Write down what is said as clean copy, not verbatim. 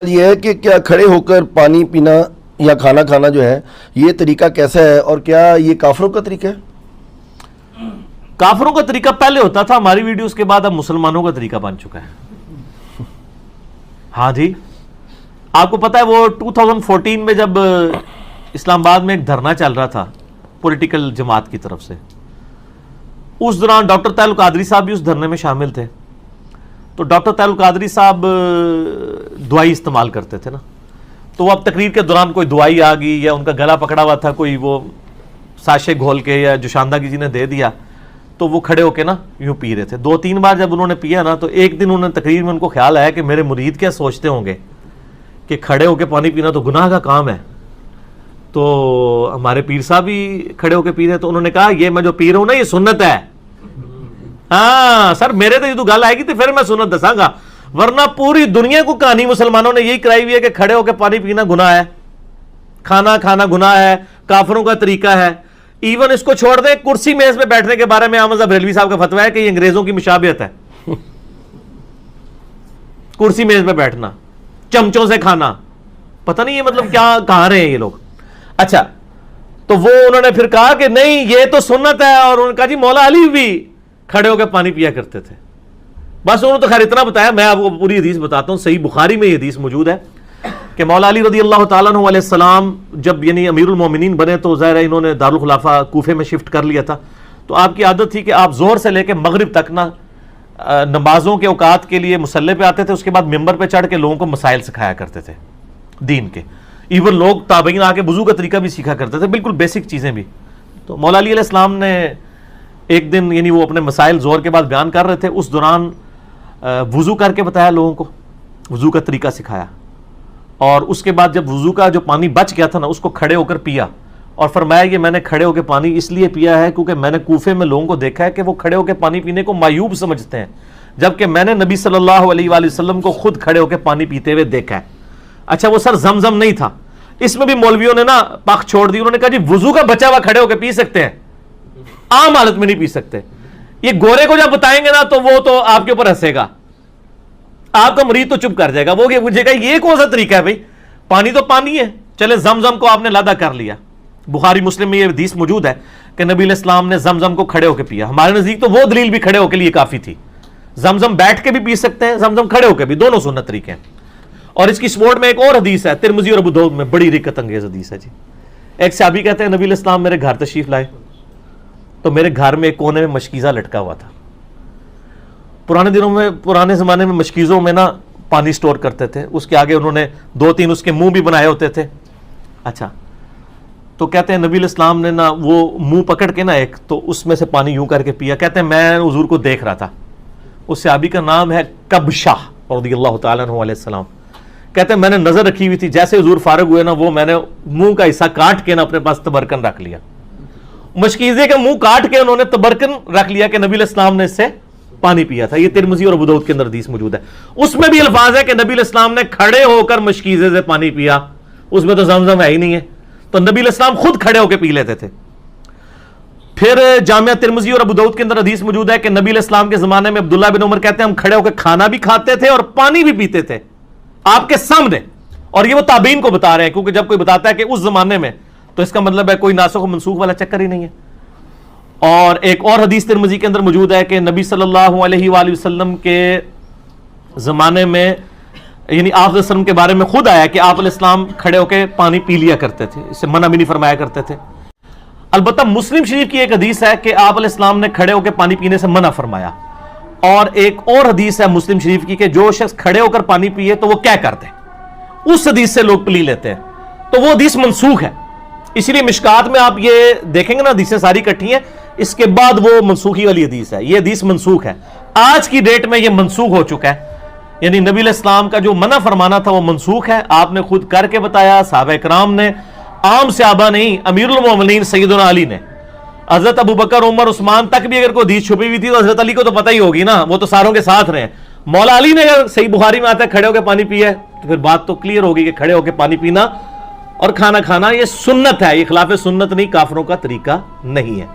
یہ ہے کہ کیا کھڑے ہو کر پانی پینا یا کھانا کھانا جو ہے یہ طریقہ کیسا ہے اور کیا یہ کافروں کا طریقہ ہے؟ کافروں کا طریقہ پہلے ہوتا تھا، ہماری ویڈیوز کے بعد اب مسلمانوں کا طریقہ بن چکا ہے. ہاں جی، آپ کو پتا ہے وہ 2014 میں جب اسلام آباد میں ایک دھرنا چل رہا تھا پولیٹیکل جماعت کی طرف سے، اس دوران ڈاکٹر طاہر القادری صاحب بھی اس دھرنے میں شامل تھے. تو ڈاکٹر طاہر القادری صاحب دوائی استعمال کرتے تھے نا، تو وہ اب تقریر کے دوران کوئی دوائی آ گئی یا ان کا گلا پکڑا ہوا تھا، کوئی وہ ساشے گھول کے یا جوشاندہ کسی نے دے دیا، تو وہ کھڑے ہو کے نا یوں پی رہے تھے. 2-3 بار جب انہوں نے پیا نا، تو ایک دن انہوں نے تقریر میں ان کو خیال آیا کہ میرے مرید کیا سوچتے ہوں گے کہ کھڑے ہو کے پانی پینا تو گناہ کا کام ہے. تو ہمارے پیر صاحب بھی کھڑے ہو کے پی رہے، تو انہوں نے کہا یہ میں جو پی رہا ہوں نا یہ سنت ہے. ہاں سر، میرے تو یہ تو گل آئے گی تو پھر میں سنت دساں گا، ورنہ پوری دنیا کو کہانی مسلمانوں نے یہی کرائی ہوئی ہے کہ کھڑے ہو کے پانی پینا گناہ ہے، کھانا کھانا گناہ ہے، کافروں کا طریقہ ہے. ایون اس کو چھوڑ دیں، کرسی میز پہ بیٹھنے کے بارے میں احمد بریلوی صاحب کا فتویٰ ہے کہ یہ انگریزوں کی مشابہت ہے. کرسی میز پہ بیٹھنا، چمچوں سے کھانا، پتہ نہیں یہ مطلب کیا کہاں رہے ہیں یہ لوگ. اچھا، تو وہ انہوں نے پھر کہا کہ نہیں یہ تو سنت ہے، اور انہوں نے کہا جی مولا علی بھی کھڑے ہو کے پانی پیا کرتے تھے. بس انہوں نے تو خیر اتنا بتایا، میں آپ کو پوری حدیث بتاتا ہوں. صحیح بخاری میں یہ حدیث موجود ہے کہ مولا علی رضی اللہ تعالیٰ عنہ علیہ السلام جب یعنی امیر المومنین بنے تو ظاہر ہے انہوں نے دارالخلافہ کوفے میں شفٹ کر لیا تھا. تو آپ کی عادت تھی کہ آپ زور سے لے کے مغرب تک نا نمازوں کے اوقات کے لیے مصلی پہ آتے تھے، اس کے بعد ممبر پہ چڑھ کے لوگوں کو مسائل سکھایا کرتے تھے دین کے. ایون لوگ تابعین آ کے وضو کا طریقہ بھی سیکھا کرتے تھے، بالکل بیسک چیزیں بھی. تو مولا علی علیہ السلام نے ایک دن یعنی وہ اپنے مسائل زور کے بعد بیان کر رہے تھے، اس دوران وضو کر کے بتایا لوگوں کو، وضو کا طریقہ سکھایا. اور اس کے بعد جب وضو کا جو پانی بچ گیا تھا نا، اس کو کھڑے ہو کر پیا، اور فرمایا یہ میں نے کھڑے ہو کے پانی اس لیے پیا ہے کیونکہ میں نے کوفے میں لوگوں کو دیکھا ہے کہ وہ کھڑے ہو کے پانی پینے کو معیوب سمجھتے ہیں، جبکہ میں نے نبی صلی اللہ علیہ وآلہ وسلم کو خود کھڑے ہو کے پانی پیتے ہوئے دیکھا ہے. اچھا وہ سر زمزم نہیں تھا، اس میں بھی مولویوں نے نا پخ چھوڑ دی. انہوں نے کہا جی وضو کا بچا ہوا کھڑے ہو کے پی سکتے ہیں، عام حالت میں نہیں پی سکتے. یہ گورے کو جب بتائیں گے نا تو وہ تو آپ کے اوپر ہنسے گا، آپ کا مرید تو چپ کر جائے گا، وہ پوچھے گا یہ کون سا طریقہ ہے بھائی، پانی تو پانی ہے. چلے زمزم کو آپ نے لادا کر لیا، بخاری مسلم میں یہ حدیث موجود ہے کہ نبی علیہ السلام نے زمزم کو کھڑے ہو کے پیا. ہمارے نزدیک تو وہ دلیل بھی کھڑے ہو کے لیے کافی تھی. زمزم بیٹھ کے بھی پی سکتے ہیں، زمزم کھڑے ہو کے بھی، دونوں سنت طریقے ہیں. اور اس کی سپورٹ میں ایک اور حدیث ہے ترمذی اور ابو داؤد میں، بڑی رکت انگیز حدیث ہے جی. ایک صحابی کہتے ہیں نبی علیہ السلام میرے گھر تشریف لائے تو میرے گھر میں ایک کونے میں مشکیزہ لٹکا ہوا تھا. پرانے زمانے میں مشکیزوں میں نا پانی سٹور کرتے تھے، اس کے آگے انہوں نے 2-3 اس کے منہ بھی بنائے ہوتے تھے. اچھا، تو کہتے ہیں نبی علیہ السلام نے نا وہ منہ پکڑ کے نا ایک تو اس میں سے پانی یوں کر کے پیا. کہتے ہیں میں حضور کو دیکھ رہا تھا. اس صحابی کا نام ہے کبشہ رضی اللہ تعالیٰ عنہ علیہ السلام. کہتے ہیں میں نے نظر رکھی ہوئی تھی، جیسے حضور فارغ ہوئے نا وہ میں نے منہ کا حصہ کاٹ کے نا اپنے پاس تبرکن رکھ لیا. مشکیزے کا منہ کاٹ کے انہوں نے تبرکن رکھ لیا کہ نبی علیہ السلام نے اس سے پانی پیا تھا. یہ ترمذی اور ابو داؤد کے اندر حدیث موجود ہے. اس میں بھی الفاظ ہے کہ نبی علیہ السلام نے کھڑے ہو کر مشکیزے سے پانی پیا. اس میں تو زمزم ہے ہی نہیں ہے، تو نبی علیہ السلام خود کھڑے ہو کے پی لیتے تھے. پھر جامعہ ترمذی اور ابو داؤد کے اندر حدیث موجود ہے کہ نبی علیہ السلام کے زمانے میں عبداللہ بن عمر کہتے ہیں ہم کھڑے ہو کے کھانا بھی کھاتے تھے اور پانی بھی پیتے تھے آپ کے سامنے. اور یہ وہ تابعین کو بتا رہے ہیں، کیونکہ جب کوئی بتاتا ہے کہ اس زمانے میں تو اس کا مطلب ہے کوئی ناسخ و منسوخ والا چکر ہی نہیں ہے. اور ایک اور حدیث ترمذی کے اندر موجود ہے کہ نبی صلی اللہ علیہ وآلہ وسلم کے زمانے میں یعنی آپ علیہ وسلم کے بارے میں خود آیا کہ آپ علیہ السلام کھڑے ہو کے پانی پی لیا کرتے تھے، اس سے منع بھی نہیں فرمایا کرتے تھے. البتہ مسلم شریف کی ایک حدیث ہے کہ آپ علیہ السلام نے کھڑے ہو کے پانی پینے سے منع فرمایا. اور ایک اور حدیث ہے مسلم شریف کی کہ جو شخص کھڑے ہو کر پانی پیے تو وہ کیا کرتے، اس حدیث سے لوگ پلی لیتے ہیں. تو وہ حدیث منسوخ ہے، اسی لیے مشکات میں آپ یہ دیکھیں گے نا حدیثیں ساری کٹھی ہیں، اس کے بعد وہ منسوخی والی حدیث ہے. یہ حدیث منسوخ ہے، آج کی ڈیٹ میں یہ منسوخ ہو چکا ہے. یعنی نبی علیہ السلام کا جو منع فرمانا تھا وہ منسوخ ہے. آپ نے خود کر کے بتایا، صحابہ کرام نے، عام صحابہ نہیں، امیر المومنین سیدنا علی نے، حضرت ابو بکر عمر عثمان تک بھی اگر کوئی حدیث چھپی ہوئی تھی تو حضرت علی کو تو پتہ ہی ہوگی نا، وہ تو ساروں کے ساتھ رہے. مولا علی نے اگر صحیح بخاری میں آتا ہے کھڑے ہو کے پانی پیا ہے تو پھر بات تو کلیئر ہوگی کہ کھڑے ہو کے پانی پینا اور کھانا کھانا یہ سنت ہے، یہ خلاف سنت نہیں، کافروں کا طریقہ نہیں ہے.